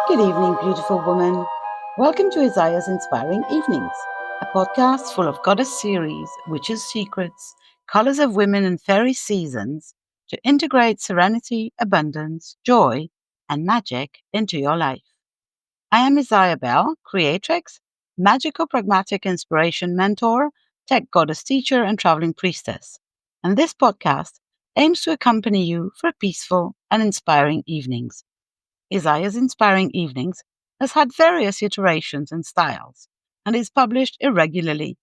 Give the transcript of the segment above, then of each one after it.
Good evening, beautiful woman. Welcome to Isaya's Inspiring Evenings, a podcast full of goddess series, witches' secrets, colors of women and fairy seasons to integrate serenity, abundance, joy, and magic into your life. I am Isaya Bell, creatrix, magical pragmatic inspiration mentor, tech goddess teacher, and traveling priestess. And this podcast aims to accompany you for peaceful and inspiring evenings. Isaya's Inspiring Evenings has had various iterations and styles and is published irregularly.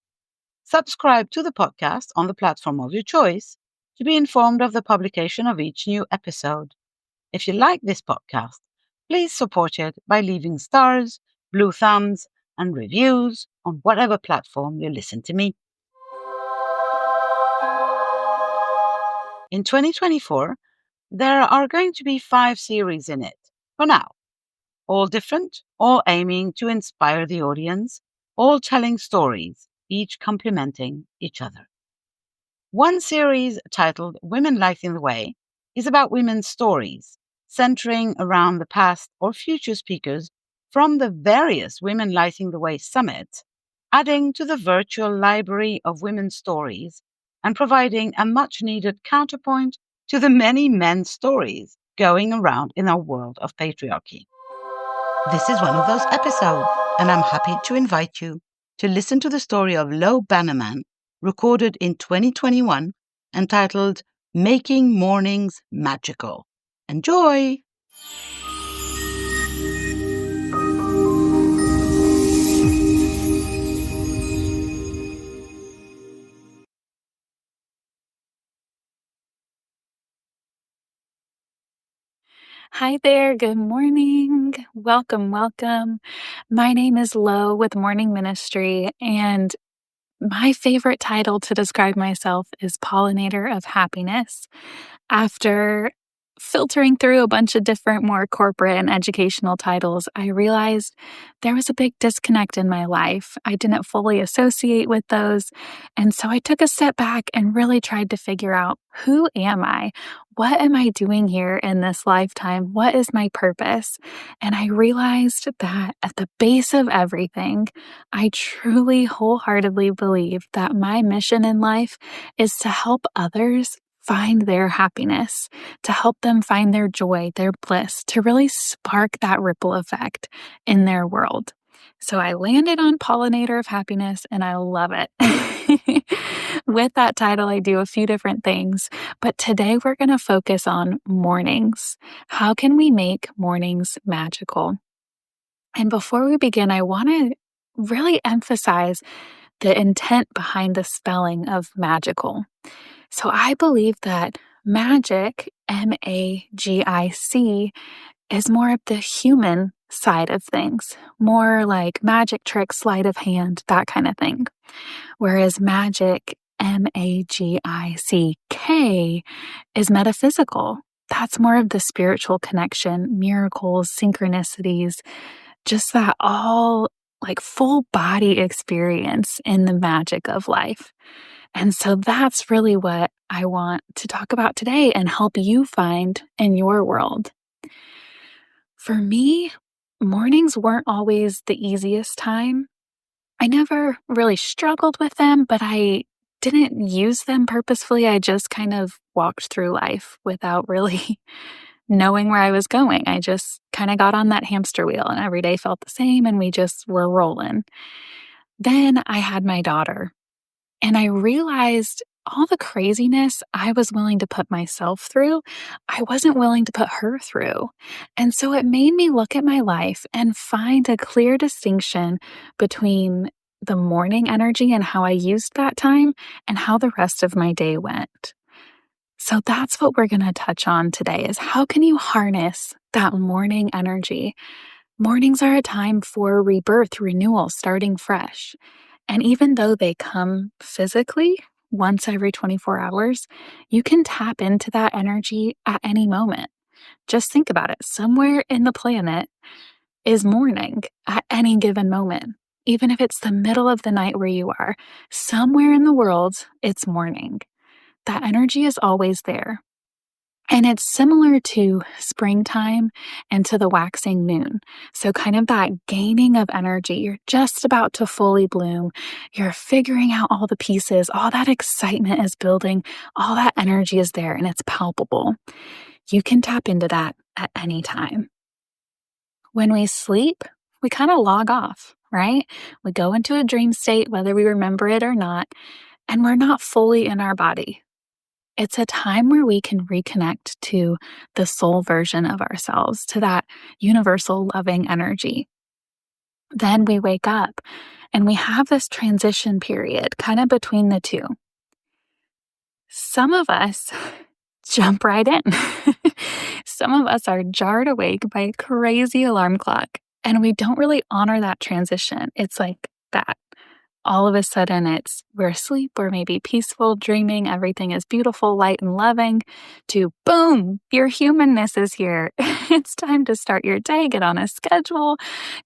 Subscribe to the podcast on the platform of your choice to be informed of the publication of each new episode. If you like this podcast, please support it by leaving stars, blue thumbs, and reviews on whatever platform you listen to me. In 2024, there are going to be 5 series in it, for now. All different, all aiming to inspire the audience, all telling stories, each complementing each other. One series, titled Women Lighting the Way, is about women's stories, centering around the past or future speakers from the various Women Lighting the Way Summit, adding to the virtual library of women's stories and providing a much-needed counterpoint to the many men's stories going around in our world of patriarchy. This is one of those episodes, and I'm happy to invite you to listen to the story of Bannerman, recorded in 2021, entitled Making Mornings Magical. Enjoy! Hi there. Good morning. Welcome, welcome. My name is Lo with Morning Ministry, and my favorite title to describe myself is Pollinator of Happiness. After filtering through a bunch of different, more corporate and educational titles, I realized there was a big disconnect in my life. I didn't fully associate with those. And so I took a step back and really tried to figure out, who am I? What am I doing here in this lifetime? What is my purpose? And I realized that at the base of everything, I truly wholeheartedly believe that my mission in life is to help others find their happiness, to help them find their joy, their bliss, to really spark that ripple effect in their world. So I landed on Pollinator of Happiness, and I love it. With that title, I do a few different things, but today we're going to focus on mornings. How can we make mornings magical? And before we begin, I want to really emphasize the intent behind the spelling of magical. So I believe that magic, MAGIC, is more of the human side of things, more like magic trick, sleight of hand, that kind of thing. Whereas magic, MAGICK, is metaphysical. That's more of the spiritual connection, miracles, synchronicities, just that all like full body experience in the magic of life. And so that's really what I want to talk about today and help you find in your world. For me, mornings weren't always the easiest time. I never really struggled with them, but I didn't use them purposefully. I just kind of walked through life without really knowing where I was going. I just kind of got on that hamster wheel and every day felt the same and we just were rolling. Then I had my daughter. And I realized all the craziness I was willing to put myself through, I wasn't willing to put her through. And so it made me look at my life and find a clear distinction between the morning energy and how I used that time and how the rest of my day went. So that's what we're going to touch on today, is how can you harness that morning energy? Mornings are a time for rebirth, renewal, starting fresh. And even though they come physically once every 24 hours, you can tap into that energy at any moment. Just think about it. Somewhere in the planet is morning at any given moment. Even if it's the middle of the night where you are, somewhere in the world, it's morning. That energy is always there. And it's similar to springtime and to the waxing moon. So, kind of that gaining of energy. You're just about to fully bloom. You're figuring out all the pieces. All that excitement is building. All that energy is there and it's palpable. You can tap into that at any time. When we sleep, we kind of log off, right? We go into a dream state, whether we remember it or not, and we're not fully in our body. It's a time where we can reconnect to the soul version of ourselves, to that universal loving energy. Then we wake up and we have this transition period kind of between the two. Some of us jump right in. Some of us are jarred awake by a crazy alarm clock, and we don't really honor that transition. It's like that. All of a sudden, we're asleep, or maybe peaceful, dreaming, everything is beautiful, light, and loving, to boom, your humanness is here. It's time to start your day, get on a schedule,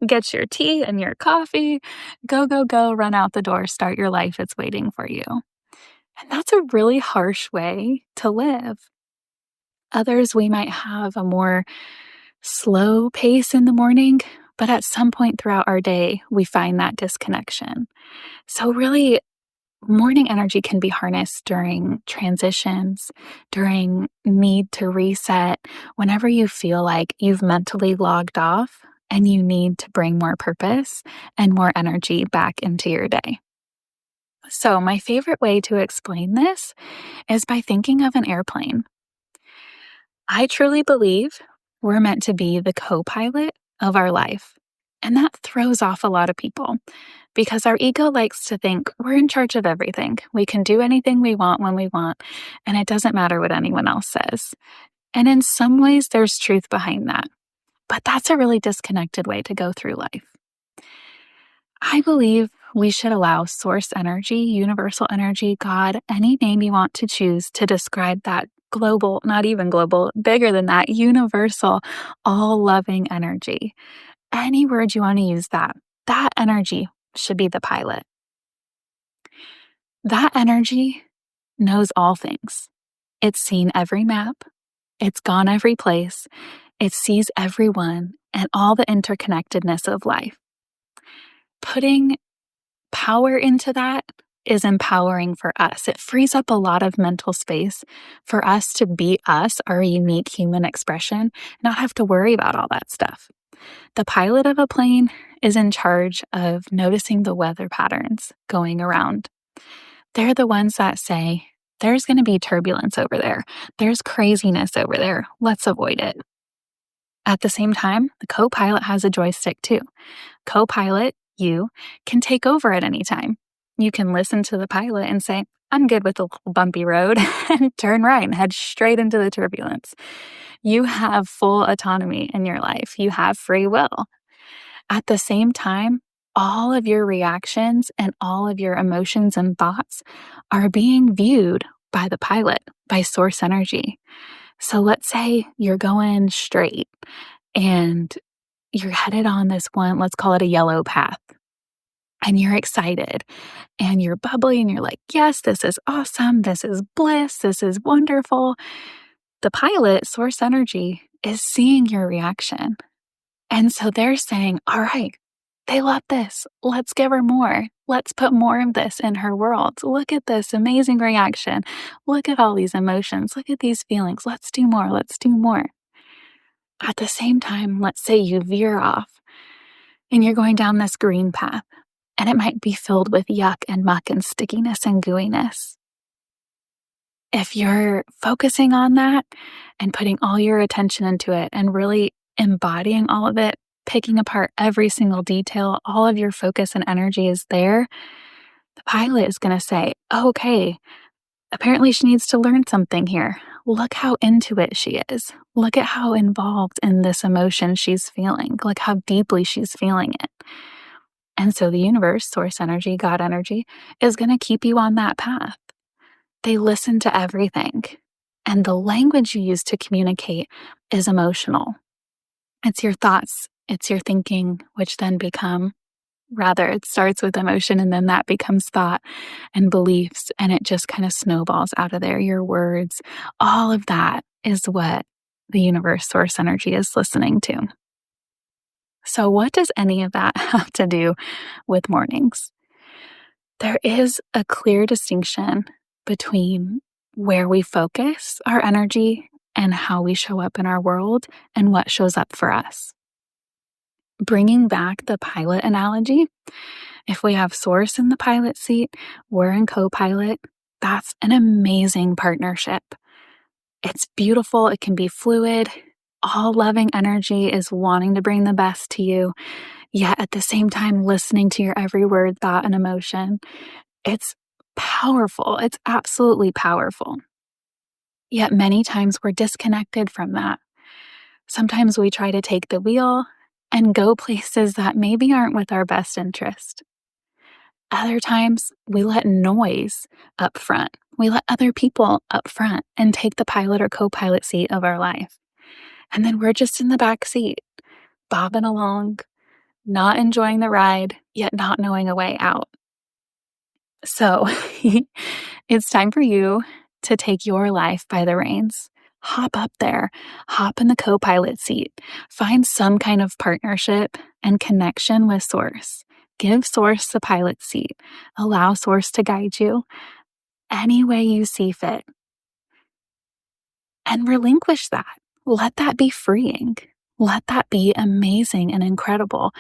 get your tea and your coffee, go, go, go, run out the door, start your life. It's waiting for you. And that's a really harsh way to live. Others, we might have a more slow pace in the morning, but at some point throughout our day, we find that disconnection. So, really, morning energy can be harnessed during transitions, during need to reset, whenever you feel like you've mentally logged off and you need to bring more purpose and more energy back into your day. So, my favorite way to explain this is by thinking of an airplane. I truly believe we're meant to be the co pilot of our life. And that throws off a lot of people because our ego likes to think we're in charge of everything. We can do anything we want when we want, and it doesn't matter what anyone else says. And in some ways, there's truth behind that. But that's a really disconnected way to go through life. I believe we should allow source energy, universal energy, God, any name you want to choose to describe that global, not even global, bigger than that, universal, all loving energy. Any word you want to use, that energy should be the pilot. That energy knows all things. It's seen every map, it's gone every place, it sees everyone and all the interconnectedness of life. Putting power into that is empowering for us. It frees up a lot of mental space for us to be us, our unique human expression, not have to worry about all that stuff. The pilot of a plane is in charge of noticing the weather patterns going around. They're the ones that say, there's going to be turbulence over there. There's craziness over there. Let's avoid it. At the same time, the co-pilot has a joystick too. Co-pilot, you, can take over at any time. You can listen to the pilot and say, I'm good with the bumpy road, and turn right and head straight into the turbulence. You have full autonomy in your life. You have free will. At the same time, all of your reactions and all of your emotions and thoughts are being viewed by the pilot, by source energy. So let's say you're going straight and you're headed on this one, let's call it a yellow path. And you're excited and you're bubbly and you're like, yes, this is awesome. This is bliss. This is wonderful. The pilot, source energy, is seeing your reaction. And so they're saying, all right, they love this. Let's give her more. Let's put more of this in her world. Look at this amazing reaction. Look at all these emotions. Look at these feelings. Let's do more. Let's do more. At the same time, let's say you veer off and you're going down this green path, and it might be filled with yuck and muck and stickiness and gooiness. If you're focusing on that and putting all your attention into it and really embodying all of it, picking apart every single detail, all of your focus and energy is there, the pilot is going to say, okay, apparently she needs to learn something here. Look how into it she is. Look at how involved in this emotion she's feeling. Look how deeply she's feeling it. And so the universe, source energy, God energy, is going to keep you on that path. They listen to everything. And the language you use to communicate is emotional. It's your thoughts, it's your thinking, which then become Rather, it starts with emotion and then that becomes thought and beliefs, and it just kind of snowballs out of there. Your words, all of that is what the universe source energy is listening to. So, what does any of that have to do with mornings? There is a clear distinction between where we focus our energy and how we show up in our world and what shows up for us. Bringing back the pilot analogy, if we have source in the pilot seat, we're in co pilot. That's an amazing partnership. It's beautiful, it can be fluid. All loving energy is wanting to bring the best to you, yet at the same time, listening to your every word, thought, and emotion. It's powerful. It's absolutely powerful. Yet many times we're disconnected from that. Sometimes we try to take the wheel and go places that maybe aren't with our best interest. Other times we let noise up front. We let other people up front and take the pilot or co pilot seat of our life. And then we're just in the back seat, bobbing along, not enjoying the ride, yet not knowing a way out. So it's time for you to take your life by the reins. Hop up there, hop in the co pilot seat, find some kind of partnership and connection with Source. Give Source the pilot seat, allow Source to guide you any way you see fit, and relinquish that. Let that be freeing. Let that be amazing and incredible.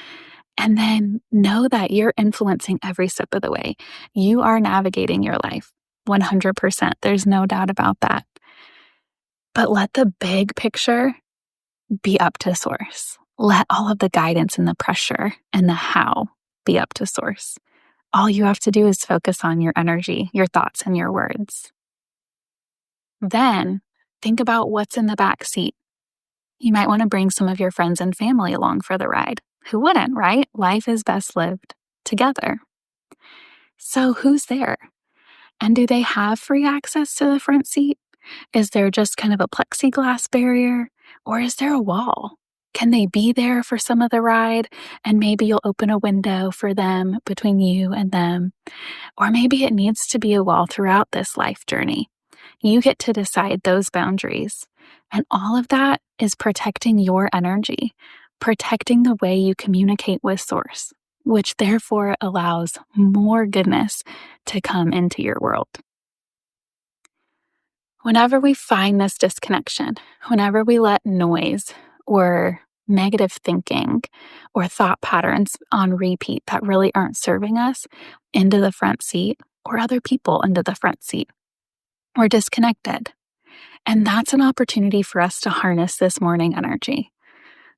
And then know that you're influencing every step of the way. You are navigating your life 100%. There's no doubt about that. But let the big picture be up to Source. Let all of the guidance and the pressure and the how be up to Source. All you have to do is focus on your energy, your thoughts, and your words. Then think about what's in the back seat. You might want to bring some of your friends and family along for the ride. Who wouldn't, right? Life is best lived together. So who's there? And do they have free access to the front seat? Is there just kind of a plexiglass barrier? Or is there a wall? Can they be there for some of the ride? And maybe you'll open a window for them between you and them. Or maybe it needs to be a wall throughout this life journey. You get to decide those boundaries. And all of that is protecting your energy, protecting the way you communicate with Source, which therefore allows more goodness to come into your world. Whenever we find this disconnection, whenever we let noise or negative thinking or thought patterns on repeat that really aren't serving us into the front seat or other people into the front seat, we're disconnected. And that's an opportunity for us to harness this morning energy.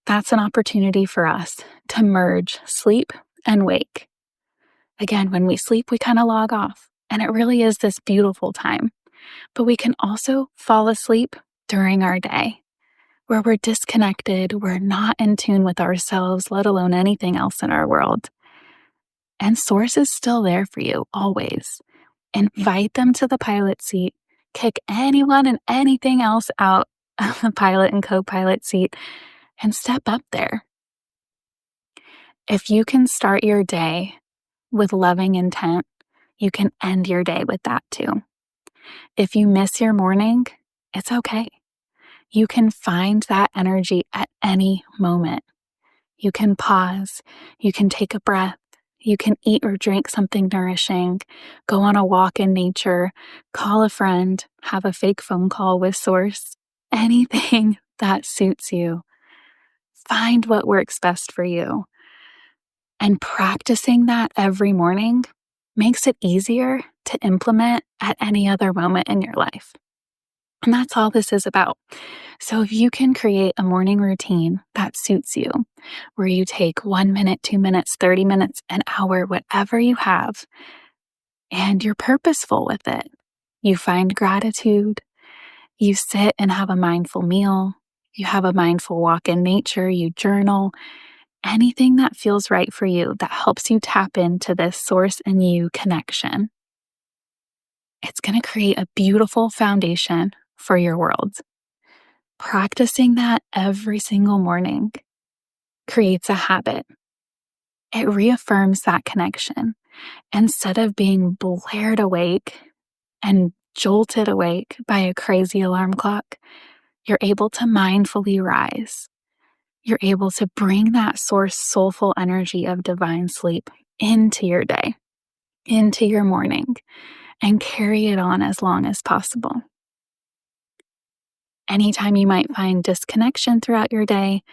That's an opportunity for us to merge sleep and wake. Again, when we sleep, we kind of log off, and it really is this beautiful time. But we can also fall asleep during our day where we're disconnected, we're not in tune with ourselves, let alone anything else in our world. And Source is still there for you always. Invite them to the pilot seat, kick anyone and anything else out of the pilot and co pilot seat, and step up there. If you can start your day with loving intent, you can end your day with that too. If you miss your morning, it's okay. You can find that energy at any moment. You can pause, you can take a breath, you can eat or drink something nourishing, go on a walk in nature, call a friend, have a fake phone call with Source, anything that suits you. Find what works best for you. And practicing that every morning makes it easier to implement at any other moment in your life. And that's all this is about. So if you can create a morning routine that suits you, where you take 1 minute, 2 minutes, 30 minutes, an hour, whatever you have, and you're purposeful with it. You find gratitude, you sit and have a mindful meal, you have a mindful walk in nature, you journal, anything that feels right for you that helps you tap into this Source and you connection. It's going to create a beautiful foundation for your world. Practicing that every single morning creates a habit. It reaffirms that connection. Instead of being blared awake and jolted awake by a crazy alarm clock, you're able to mindfully rise. You're able to bring that source soulful energy of divine sleep into your day, into your morning, and carry it on as long as possible. Anytime you might find disconnection throughout your day,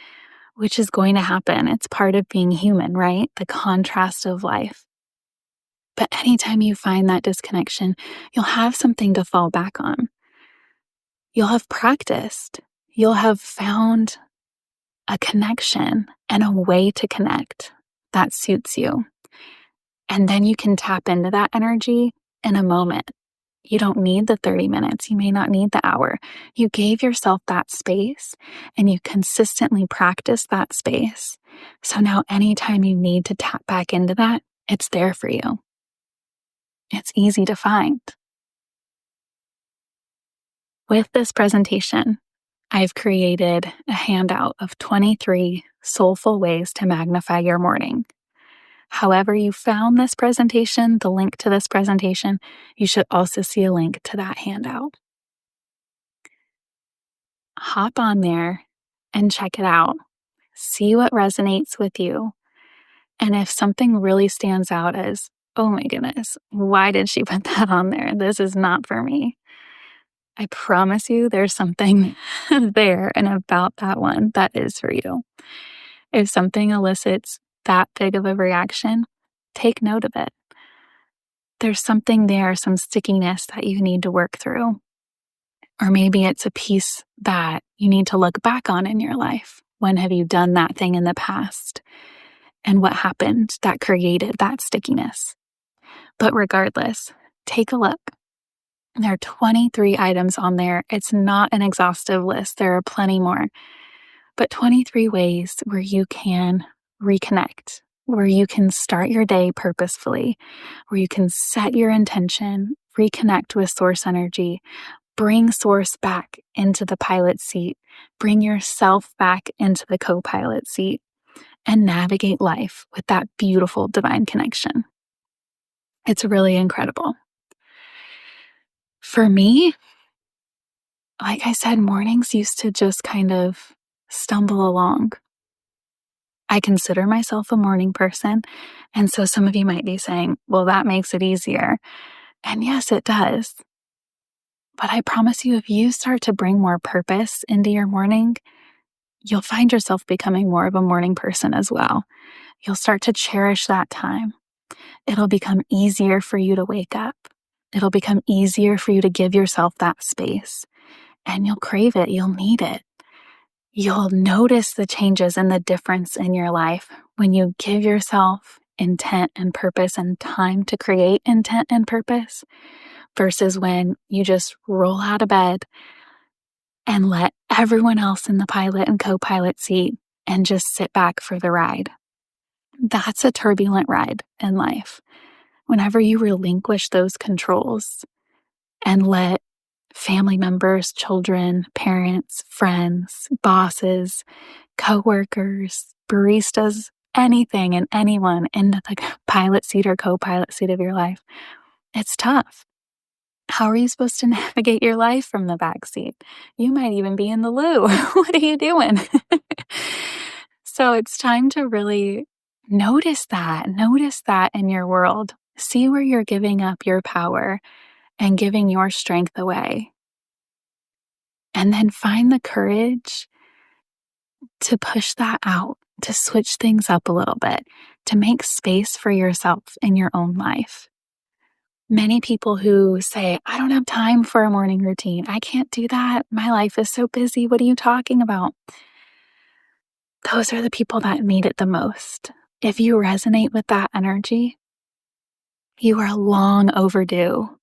which is going to happen, it's part of being human, right? The contrast of life. But anytime you find that disconnection, you'll have something to fall back on. You'll have practiced. You'll have found a connection and a way to connect that suits you. And then you can tap into that energy in a moment. You don't need the 30 minutes. You may not need the hour. You gave yourself that space and you consistently practice that space. So now anytime you need to tap back into that, it's there for you. It's easy to find. With this presentation, I've created a handout of 23 soulful ways to magnify your morning. However you found this presentation, the link to this presentation, you should also see a link to that handout. Hop on there and check it out. See what resonates with you. And if something really stands out as, oh my goodness, why did she put that on there? This is not for me. I promise you there's something there and about that one that is for you. If something elicits that big of a reaction, take note of it. There's something there, some stickiness that you need to work through. Or maybe it's a piece that you need to look back on in your life. When have you done that thing in the past? And what happened that created that stickiness? But regardless, take a look. There are 23 items on there. It's not an exhaustive list. There are plenty more. But 23 ways where you can reconnect, where you can start your day purposefully, where you can set your intention, reconnect with source energy, bring source back into the pilot seat, bring yourself back into the co-pilot seat, and navigate life with that beautiful divine connection. It's really incredible. For me, like I said, mornings used to just kind of stumble along. I consider myself a morning person. And so some of you might be saying, well, that makes it easier. And yes, it does. But I promise you, if you start to bring more purpose into your morning, you'll find yourself becoming more of a morning person as well. You'll start to cherish that time. It'll become easier for you to wake up. It'll become easier for you to give yourself that space. And you'll crave it. You'll need it. You'll notice the changes and the difference in your life when you give yourself intent and purpose and time to create intent and purpose versus when you just roll out of bed and let everyone else in the pilot and co-pilot seat and just sit back for the ride. That's a turbulent ride in life. Whenever you relinquish those controls and let family members, children, parents, friends, bosses, coworkers, baristas, anything and anyone into the pilot seat or co-pilot seat of your life, it's tough. How are you supposed to navigate your life from the back seat? You might even be in the loo. What are you doing? So it's time to really notice that in your world. See where you're giving up your power and giving your strength away. And then find the courage to push that out, to switch things up a little bit, to make space for yourself in your own life. Many people who say, I don't have time for a morning routine. I can't do that. My life is so busy. What are you talking about? Those are the people that need it the most. If you resonate with that energy, you are long overdue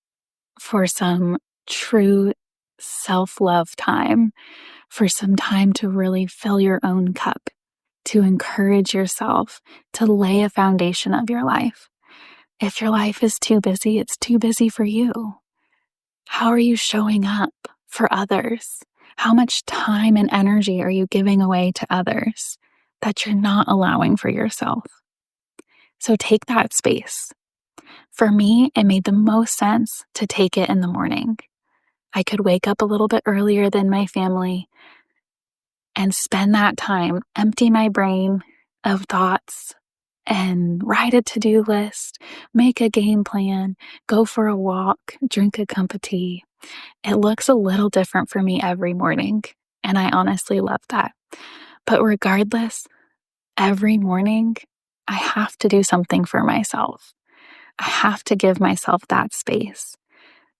for some true self-love time, for some time to really fill your own cup, to encourage yourself, to lay a foundation of your life. If your life is too busy, it's too busy for you. How are you showing up for others? How much time and energy are you giving away to others that you're not allowing for yourself? So take that space. For me, it made the most sense to take it in the morning. I could wake up a little bit earlier than my family and spend that time, empty my brain of thoughts and write a to-do list, make a game plan, go for a walk, drink a cup of tea. It looks a little different for me every morning, and I honestly love that. But regardless, every morning, I have to do something for myself. I have to give myself that space.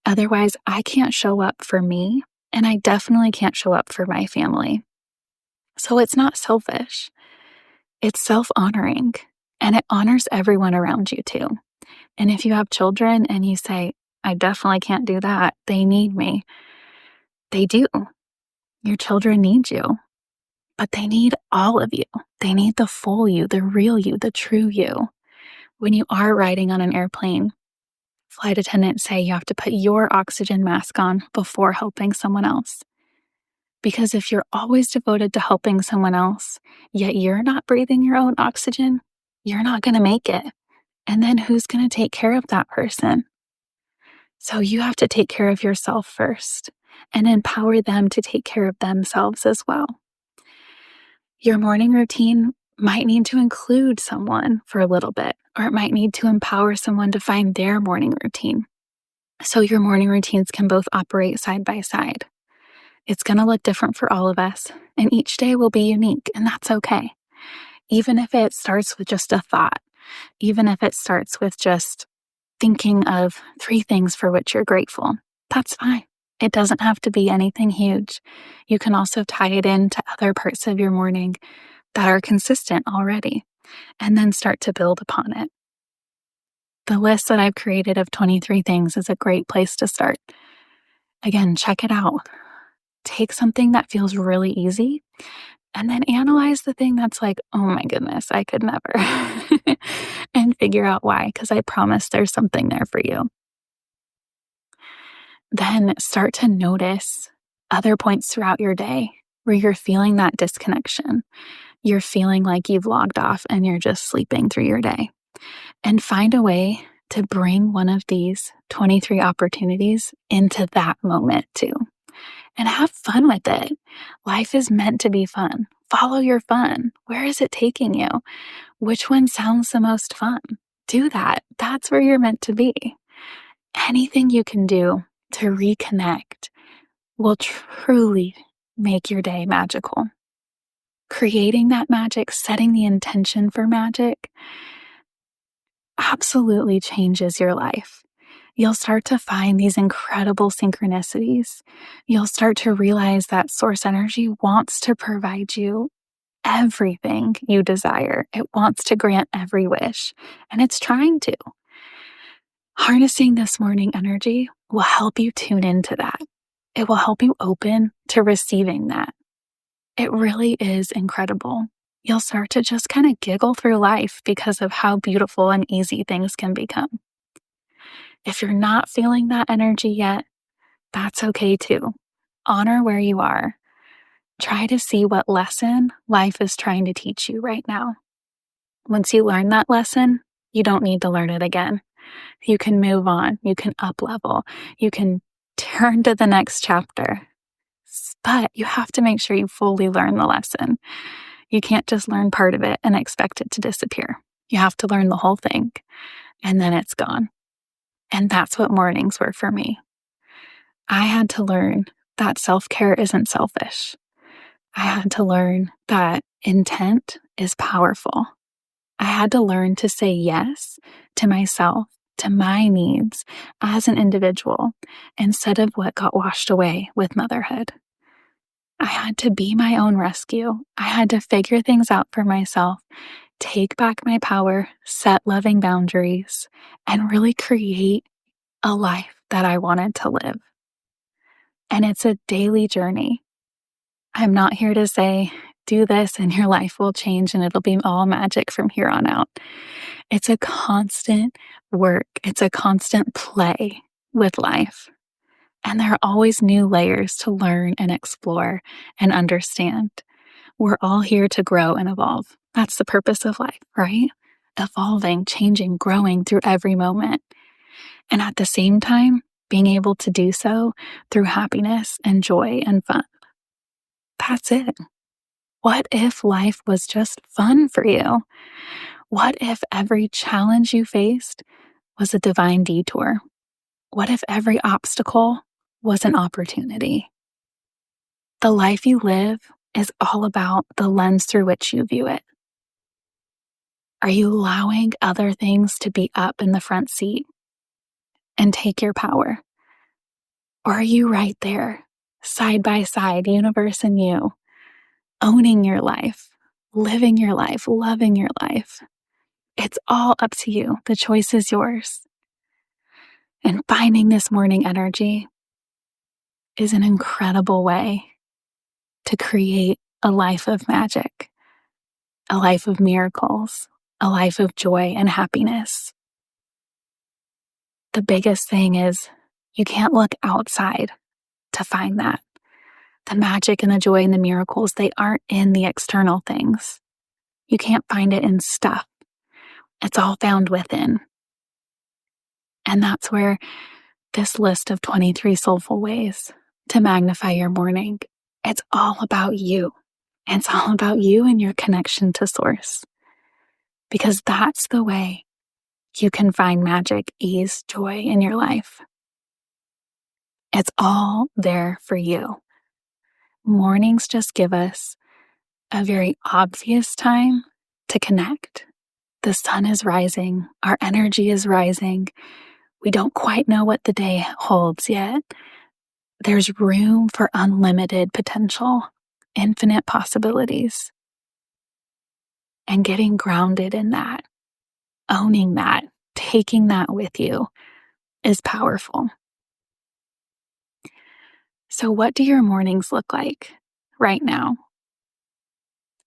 Otherwise, I can't show up for me, and I definitely can't show up for my family. So it's not selfish, it's self honoring, and it honors everyone around you too. And if you have children and you say, I definitely can't do that, they need me, they do. Your children need you, but they need all of you. They need the full you, the real you, the true you. When you are riding on an airplane, flight attendants say you have to put your oxygen mask on before helping someone else. Because if you're always devoted to helping someone else, yet you're not breathing your own oxygen, you're not going to make it. And then who's going to take care of that person? So you have to take care of yourself first and empower them to take care of themselves as well. Your morning routine might need to include someone for a little bit, or it might need to empower someone to find their morning routine. So your morning routines can both operate side by side. It's going to look different for all of us, and each day will be unique, and that's okay. Even if it starts with just a thought, even if it starts with just thinking of 3 things for which you're grateful, that's fine. It doesn't have to be anything huge. You can also tie it into other parts of your morning that are consistent already, and then start to build upon it. The list that I've created of 23 things is a great place to start. Again, check it out. Take something that feels really easy and then analyze the thing that's like, oh my goodness, I could never. And figure out why, because I promise there's something there for you. Then start to notice other points throughout your day where you're feeling that disconnection. You're feeling like you've logged off and you're just sleeping through your day. And find a way to bring one of these 23 opportunities into that moment too. And have fun with it. Life is meant to be fun. Follow your fun. Where is it taking you? Which one sounds the most fun? Do that. That's where you're meant to be. Anything you can do to reconnect will truly make your day magical. Creating that magic, setting the intention for magic, absolutely changes your life. You'll start to find these incredible synchronicities. You'll start to realize that source energy wants to provide you everything you desire. It wants to grant every wish, and it's trying to. Harnessing this morning energy will help you tune into that. It will help you open to receiving that. It really is incredible. You'll start to just kind of giggle through life because of how beautiful and easy things can become. If you're not feeling that energy yet, that's okay too. Honor where you are. Try to see what lesson life is trying to teach you right now. Once you learn that lesson, you don't need to learn it again. You can move on. You can up level. You can turn to the next chapter. But you have to make sure you fully learn the lesson. You can't just learn part of it and expect it to disappear. You have to learn the whole thing, and then it's gone. And that's what mornings were for me. I had to learn that self-care isn't selfish. I had to learn that intent is powerful. I had to learn to say yes to myself, to my needs as an individual, instead of what got washed away with motherhood. I had to be my own rescue. I had to figure things out for myself, take back my power, set loving boundaries, and really create a life that I wanted to live. And it's a daily journey. I'm not here to say, do this and your life will change and it'll be all magic from here on out. It's a constant work. It's a constant play with life. And there are always new layers to learn and explore and understand. We're all here to grow and evolve. That's the purpose of life, right? evolving, changing, growing through every moment. And at the same time, being able to do so through happiness and joy and fun. That's it. What if life was just fun for you? What if every challenge you faced was a divine detour? What if every obstacle was an opportunity? The life you live is all about the lens through which you view it. Are you allowing other things to be up in the front seat and take your power? Or are you right there, side by side, universe and you, owning your life, living your life, loving your life? It's all up to you. The choice is yours. And finding this morning energy is an incredible way to create a life of magic, a life of miracles, a life of joy and happiness. The biggest thing is you can't look outside to find that. The magic and the joy and the miracles, they aren't in the external things. You can't find it in stuff. It's all found within. And that's where this list of 23 soulful ways to magnify your morning, it's all about you. It's all about you and your connection to source. Because that's the way you can find magic, ease, joy in your life. It's all there for you. Mornings just give us a very obvious time to connect. The sun is rising, our energy is rising. We don't quite know what the day holds yet. There's room for unlimited potential, infinite possibilities. And getting grounded in that, owning that, taking that with you is powerful. So, what do your mornings look like right now?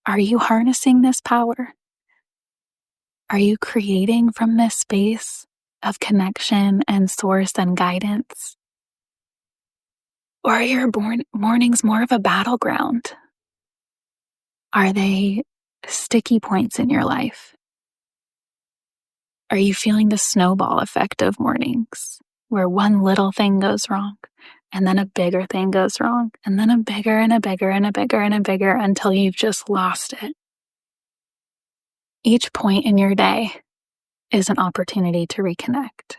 Are you harnessing this power? Are you creating from this space of connection and source and guidance? Or are your mornings more of a battleground? Are they sticky points in your life? Are you feeling the snowball effect of mornings, where one little thing goes wrong, and then a bigger thing goes wrong, and then a bigger and a bigger and a bigger and a bigger until you've just lost it? Each point in your day is an opportunity to reconnect.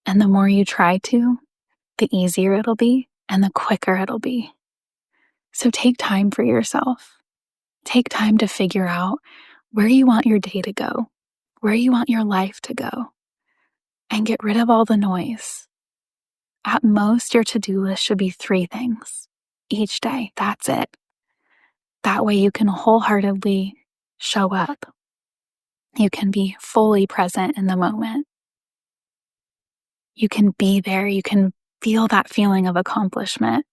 And the more you try to, the easier it'll be and the quicker it'll be. So take time for yourself. Take time to figure out where you want your day to go, where you want your life to go, and get rid of all the noise. At most, your to-do list should be 3 things each day. That's it. That way you can wholeheartedly show up. You can be fully present in the moment. You can be there. You can feel that feeling of accomplishment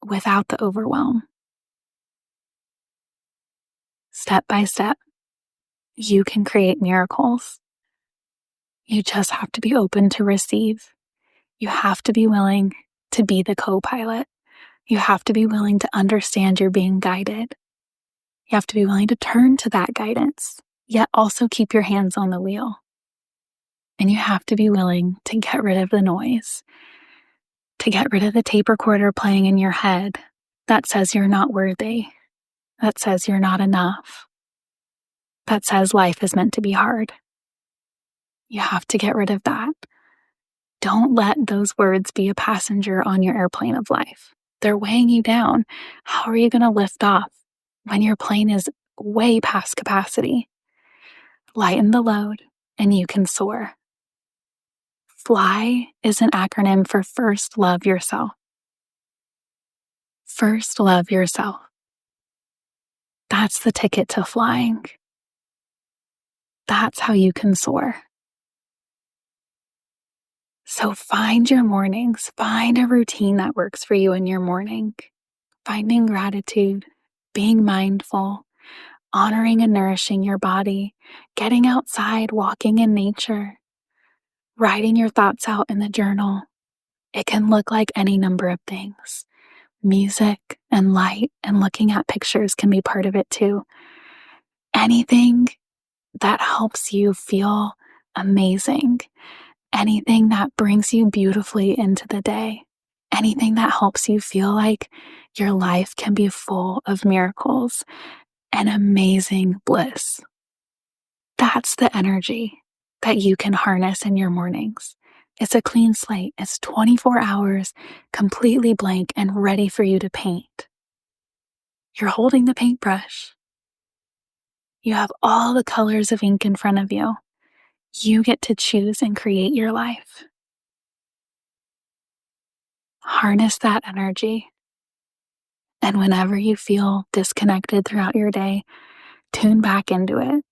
without the overwhelm. Step by step, you can create miracles. You just have to be open to receive. You have to be willing to be the co-pilot. You have to be willing to understand you're being guided. You have to be willing to turn to that guidance, yet also keep your hands on the wheel. And you have to be willing to get rid of the noise, to get rid of the tape recorder playing in your head that says you're not worthy, that says you're not enough, that says life is meant to be hard. You have to get rid of that. Don't let those words be a passenger on your airplane of life. They're weighing you down. How are you going to lift off when your plane is way past capacity? Lighten the load and you can soar. FLY is an acronym for First Love Yourself. First love yourself. That's the ticket to flying. That's how you can soar. So find your mornings, find a routine that works for you in your morning. Finding gratitude, being mindful, honoring and nourishing your body, getting outside, walking in nature, writing your thoughts out in the journal. It can look like any number of things. Music and light and looking at pictures can be part of it too. Anything that helps you feel amazing, anything that brings you beautifully into the day, anything that helps you feel like your life can be full of miracles and amazing bliss. That's the energy that you can harness in your mornings. It's a clean slate. It's 24 hours, completely blank and ready for you to paint. You're holding the paintbrush. You have all the colors of ink in front of you. You get to choose and create your life. Harness that energy. And whenever you feel disconnected throughout your day, tune back into it.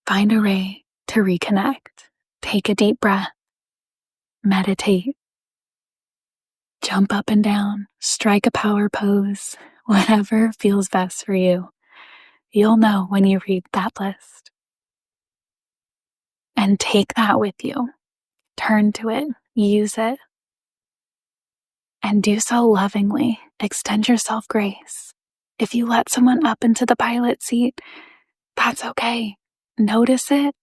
Find a way to reconnect. Take a deep breath. Meditate. Jump up and down. Strike a power pose. Whatever feels best for you. You'll know when you read that list. And take that with you. Turn to it. Use it. And do so lovingly. Extend yourself grace. If you let someone up into the pilot seat, that's okay. Notice it,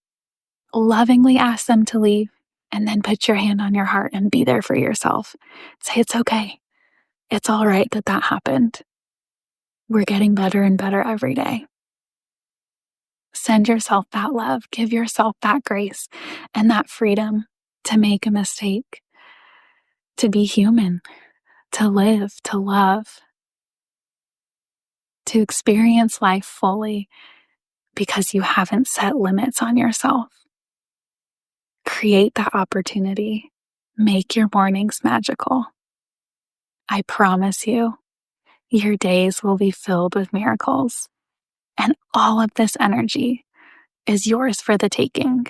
lovingly ask them to leave, and then put your hand on your heart and be there for yourself. Say it's okay. It's all right that that happened. We're getting better and better every day. Send yourself that love. Give yourself that grace and that freedom to make a mistake, to be human, to live, to love, to experience life fully because you haven't set limits on yourself. Create that opportunity. Make your mornings magical. I promise you, your days will be filled with miracles. And all of this energy is yours for the taking.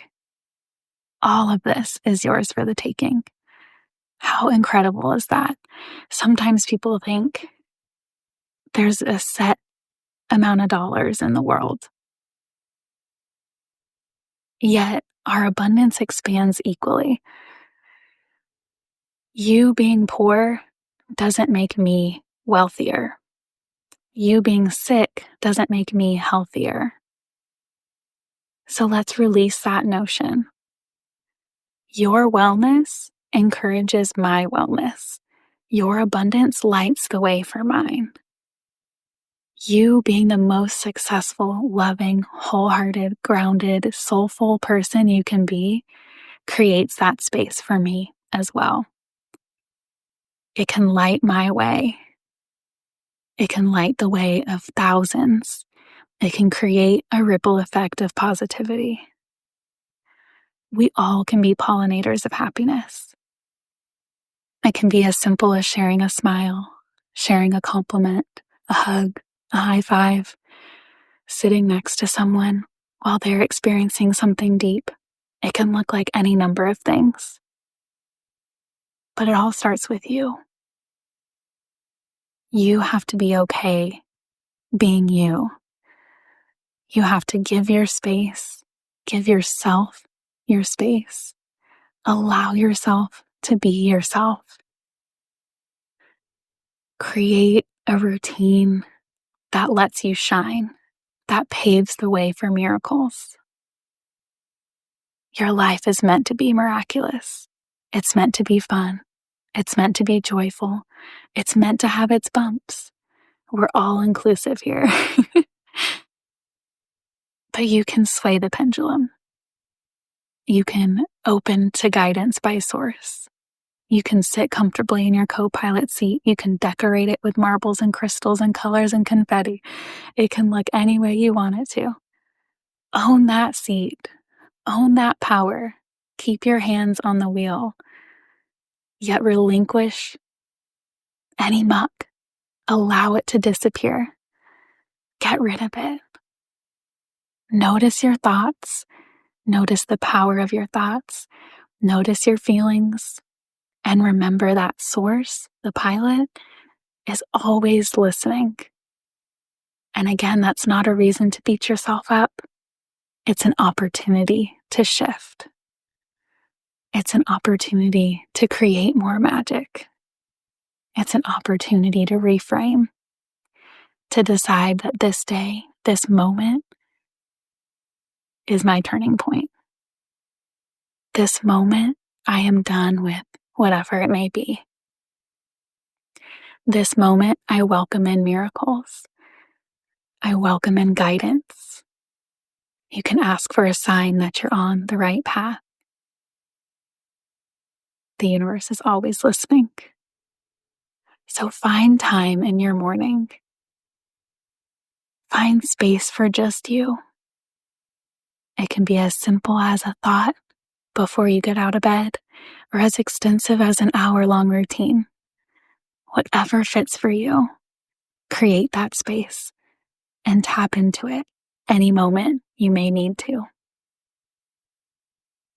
All of this is yours for the taking. How incredible is that? Sometimes people think there's a set amount of dollars in the world. Yet our abundance expands equally. You being poor doesn't make me wealthier. You being sick doesn't make me healthier. So let's release that notion. Your wellness encourages my wellness. Your abundance lights the way for mine. You being the most successful, loving, wholehearted, grounded, soulful person you can be creates that space for me as well. It can light my way. It can light the way of thousands. It can create a ripple effect of positivity. We all can be pollinators of happiness. It can be as simple as sharing a smile, sharing a compliment, a hug, a high five, sitting next to someone while they're experiencing something deep. It can look like any number of things. But it all starts with you. You have to be okay being you. You have to give your space, give yourself your space. Allow yourself to be yourself. Create a routine that lets you shine, that paves the way for miracles. Your life is meant to be miraculous. It's meant to be fun. It's meant to be joyful. It's meant to have its bumps. We're all inclusive here. But you can sway the pendulum. You can open to guidance by source. You can sit comfortably in your co-pilot seat. You can decorate it with marbles and crystals and colors and confetti. It can look any way you want it to. Own that seat. Own that power. Keep your hands on the wheel. Yet relinquish any muck. Allow it to disappear. Get rid of it. Notice your thoughts. Notice the power of your thoughts. Notice your feelings. And remember that source, the pilot, is always listening. And again, that's not a reason to beat yourself up. It's an opportunity to shift. It's an opportunity to create more magic. It's an opportunity to reframe, to decide that this day This moment is my turning point. This moment, I am done with whatever it may be. This moment, I welcome in miracles. I welcome in guidance. You can ask for a sign that you're on the right path. The universe is always listening. So find time in your morning. Find space for just you. It can be as simple as a thought before you get out of bed, or as extensive as an hour-long routine. Whatever fits for you, create that space and tap into it any moment you may need to.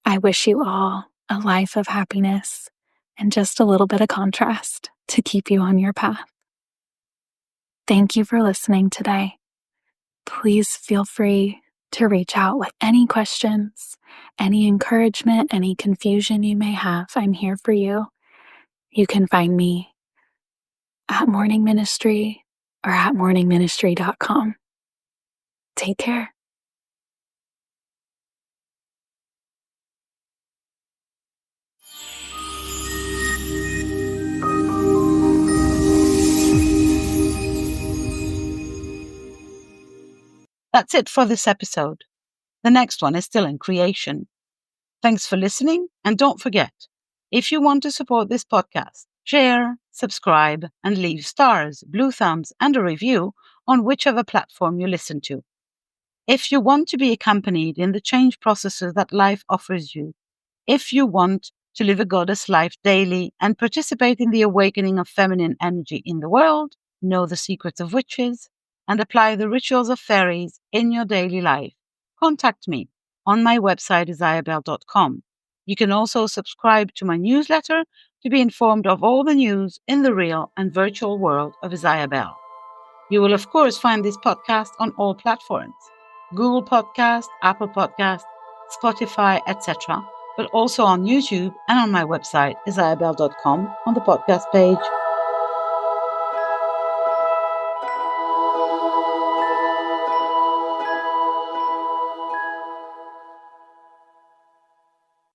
I wish you all a life of happiness and just a little bit of contrast to keep you on your path. Thank you for listening today. Please feel free to reach out with any questions, any encouragement, any confusion you may have. I'm here for you. You can find me at Morning Ministry or at morningministry.com. Take care. That's it for this episode. The next one is still in creation. Thanks for listening, and don't forget, if you want to support this podcast, share, subscribe, and leave stars, blue thumbs, and a review on whichever platform you listen to. If you want to be accompanied in the change processes that life offers you, if you want to live a goddess life daily and participate in the awakening of feminine energy in the world, know the secrets of witches, and apply the rituals of fairies in your daily life, contact me on my website isayabel.com. You can also subscribe to my newsletter to be informed of all the news in the real and virtual world of Isayabel. You will, of course, find this podcast on all platforms: Google Podcast, Apple Podcast, Spotify, etc., but also on YouTube and on my website, isayabel.com, on the podcast page.